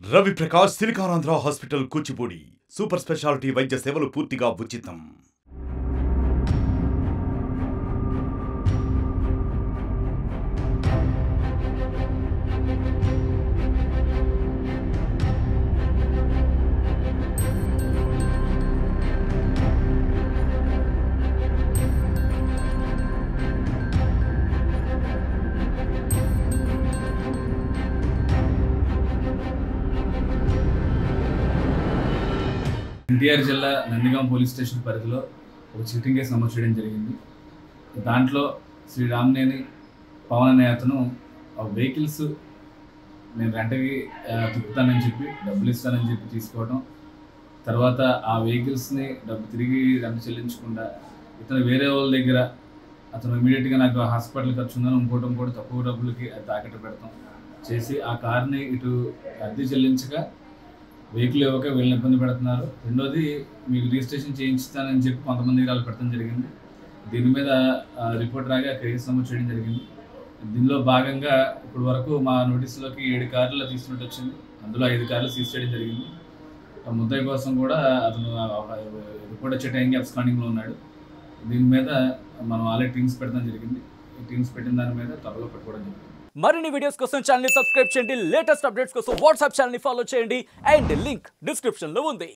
Ravi Prakash Siliconandhra hospital Kuchipudi super speciality వైద్య సేవలు పూర్తిగా ఉచితం. ఎన్టీఆర్ జిల్లా నందిగాం పోలీస్ స్టేషన్ పరిధిలో ఒక చీటింగ్ కేసు నమోదు చేయడం జరిగింది. దాంట్లో శ్రీ రామనేని పవన్ అనే అతను వెహికల్స్ నేను రెంట్కి తిప్పుతానని చెప్పి డబ్బులు ఇస్తానని చెప్పి తీసుకోవడం, తర్వాత ఆ వెహికల్స్ని డబ్బు తిరిగి రెంట్ చెల్లించకుండా ఇతను వేరే వాళ్ళ దగ్గర అతను ఇమీడియట్గా నాకు హాస్పిటల్ ఖర్చు ఉందని ఇంకోటి తక్కువ డబ్బులకి అది తాకట్టు పెడతాం చేసి ఆ కార్ని ఇటు అద్దె చెల్లించగా వెహికల్ ఇవ్వక వీళ్ళని ఇబ్బంది పెడుతున్నారు. రెండోది మీకు రిజిస్ట్రేషన్ చేయించుతానని చెప్పి కొంతమంది వాళ్ళు పెట్టడం జరిగింది. దీని మీద రిపోర్ట్ రాగా కేసు నమోదు చేయడం జరిగింది. దీనిలో భాగంగా ఇప్పటి వరకు మా నోటీసులోకి 7 కార్లు తీసుకున్నట్టు వచ్చింది. అందులో 5 కార్లు సీజ్ చేయడం జరిగింది. ముద్దాయి కోసం కూడా అతను రిపోర్ట్ వచ్చే టైంకి అబ్స్కాండింగ్లో ఉన్నాడు. దీని మీద మనం ఆల్రెడీ టీమ్స్ పెట్టడం జరిగింది. ఈ టీమ్స్ పెట్టిన దాని మీద త్వరలో పెట్టుకోవడం జరిగింది. మరిన్ని వీడియోస్ కోసం ఛానల్ ని సబ్స్క్రైబ్ చేయండి. లేటెస్ట్ అప్డేట్స్ కోసం వాట్సాప్ ఛానల్ ని ఫాలో చేయండి. అండ్ లింక్ డిస్క్రిప్షన్ లో ఉంది.